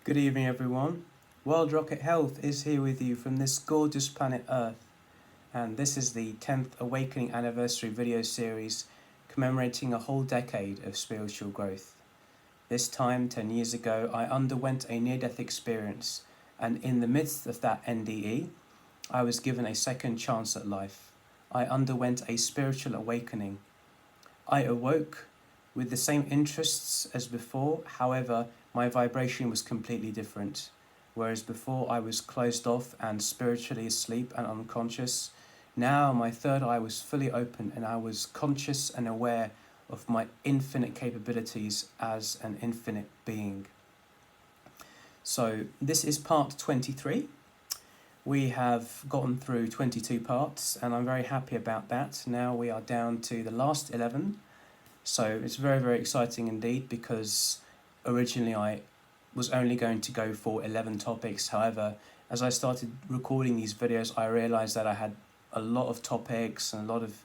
Good evening, everyone. World Rocket Health is here with you from this gorgeous planet Earth, and this is the 10th Awakening Anniversary video series commemorating a whole decade of spiritual growth. This time, 10 years ago, I underwent a near-death experience, and in the midst of that NDE, I was given a second chance at life. I underwent a spiritual awakening. I awoke with the same interests as before, however, my vibration was completely different. Whereas before I was closed off and spiritually asleep and unconscious, now my third eye was fully open and I was conscious and aware of my infinite capabilities as an infinite being. So this is part 23. We have gotten through 22 parts and I'm very happy about that. Now we are down to the last 11. So it's very, very exciting indeed, because originally I was only going to go for 11 topics. However, as I started recording these videos, I realized that I had a lot of topics and a lot of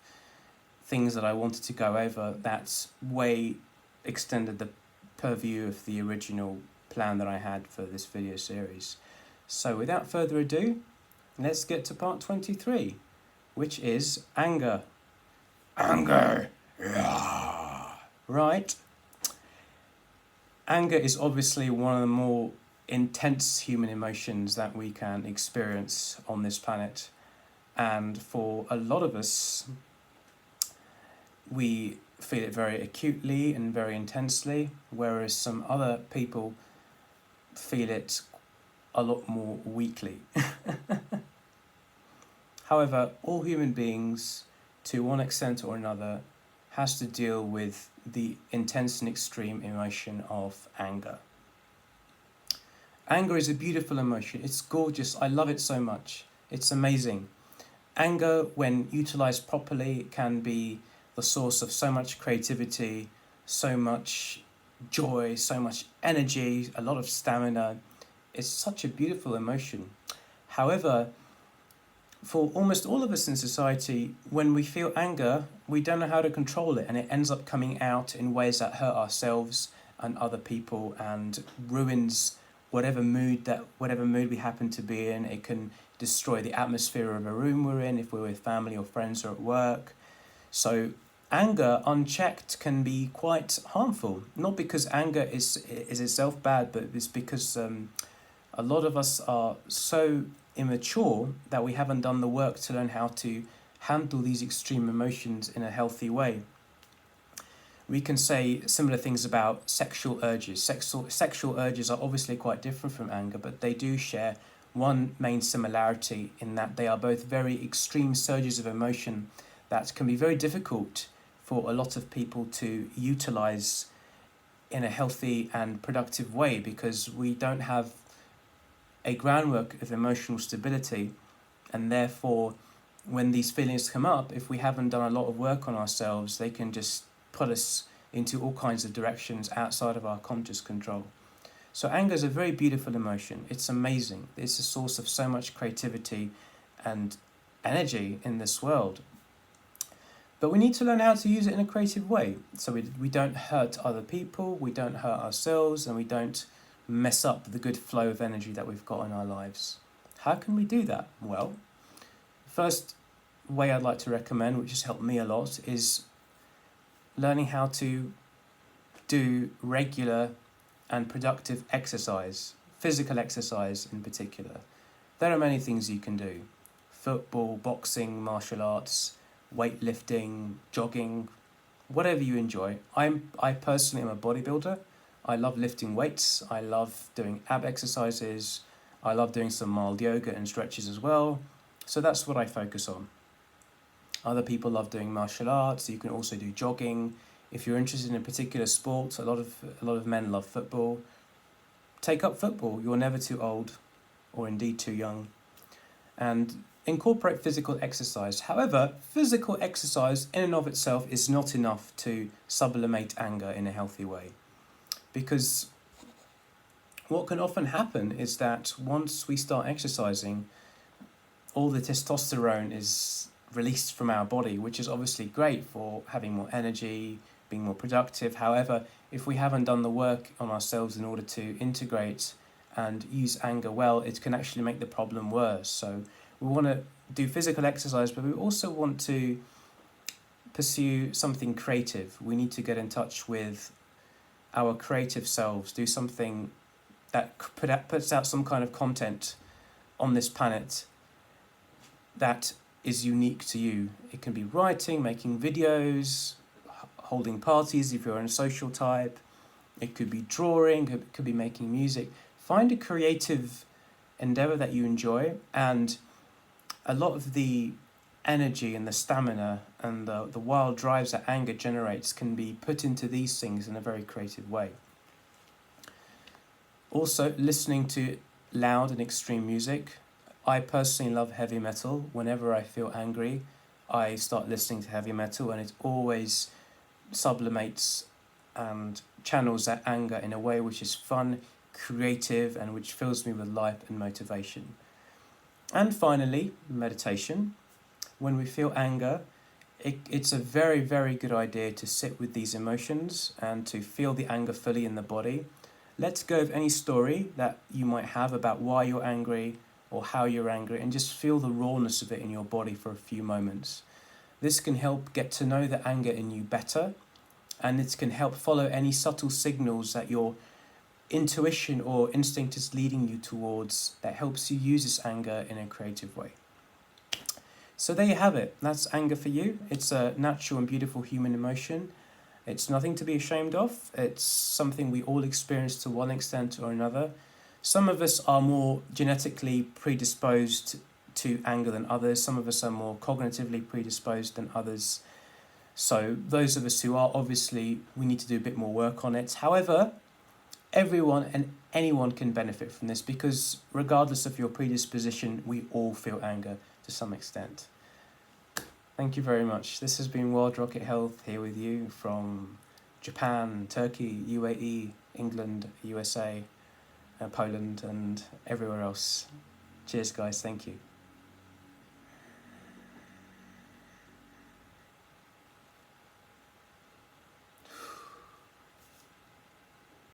things that I wanted to go over that way extended the purview of the original plan that I had for this video series. So without further ado, let's get to part 23, which is anger. Anger! Yeah. Right. Anger is obviously one of the more intense human emotions that we can experience on this planet. And for a lot of us, we feel it very acutely and very intensely, whereas some other people feel it a lot more weakly. However, all human beings, to one extent or another, has to deal with the intense and extreme emotion of anger. Anger is a beautiful emotion. It's gorgeous. I love it so much. It's amazing. Anger, when utilized properly, can be the source of so much creativity, so much joy, so much energy, a lot of stamina. It's such a beautiful emotion. However, for almost all of us in society, when we feel anger, we don't know how to control it, and it ends up coming out in ways that hurt ourselves and other people and ruins whatever mood we happen to be in. It can destroy the atmosphere of a room we're in if we're with family or friends or at work. So anger unchecked can be quite harmful, not because anger is itself bad, but it's because a lot of us are so immature that we haven't done the work to learn how to handle these extreme emotions in a healthy way. We can say similar things about sexual urges. Sexual urges are obviously quite different from anger, but they do share one main similarity in that they are both very extreme surges of emotion that can be very difficult for a lot of people to utilize in a healthy and productive way, because we don't have a groundwork of emotional stability, and therefore when these feelings come up, if we haven't done a lot of work on ourselves, they can just put us into all kinds of directions outside of our conscious control. So anger is a very beautiful emotion. It's amazing. It's a source of so much creativity and energy in this world. But we need to learn how to use it in a creative way, so we don't hurt other people, we don't hurt ourselves, and we don't mess up the good flow of energy that we've got in our lives. How can we do that? Well, the first way I'd like to recommend, which has helped me a lot, is learning how to do regular and productive exercise, physical exercise in particular. There are many things you can do: football, boxing, martial arts, weightlifting, jogging, whatever you enjoy. I personally am a bodybuilder. I love lifting weights, I love doing ab exercises, I love doing some mild yoga and stretches as well. So that's what I focus on. Other people love doing martial arts. You can also do jogging. If you're interested in a particular sport, a lot of men love football. Take up football. You're never too old, or indeed too young. And incorporate physical exercise. However, physical exercise in and of itself is not enough to sublimate anger in a healthy way. Because what can often happen is that once we start exercising, all the testosterone is released from our body, which is obviously great for having more energy, being more productive. However, if we haven't done the work on ourselves in order to integrate and use anger well, it can actually make the problem worse. So we want to do physical exercise, but we also want to pursue something creative. We need to get in touch with our creative selves, do something that puts out some kind of content on this planet that is unique to you. It can be writing, making videos, holding parties if you're a social type. It could be drawing, it could be making music. Find a creative endeavor that you enjoy, and a lot of the energy and the stamina and the wild drives that anger generates can be put into these things in a very creative way. Also, listening to loud and extreme music. I personally love heavy metal. Whenever I feel angry, I start listening to heavy metal, and it always sublimates and channels that anger in a way which is fun, creative, and which fills me with life and motivation. And finally, meditation. When we feel anger, it's a very, very good idea to sit with these emotions and to feel the anger fully in the body. Let go of any story that you might have about why you're angry or how you're angry, and just feel the rawness of it in your body for a few moments. This can help get to know the anger in you better, and it can help follow any subtle signals that your intuition or instinct is leading you towards, that helps you use this anger in a creative way. So there you have it. That's anger for you. It's a natural and beautiful human emotion. It's nothing to be ashamed of. It's something we all experience to one extent or another. Some of us are more genetically predisposed to anger than others. Some of us are more cognitively predisposed than others. So those of us who are, obviously, we need to do a bit more work on it. However, everyone and anyone can benefit from this, because regardless of your predisposition, we all feel anger to some extent. Thank you very much. This has been Wild Rocket Health, here with you from Japan, Turkey, UAE, England, USA, Poland, and everywhere else. Cheers, guys. Thank you.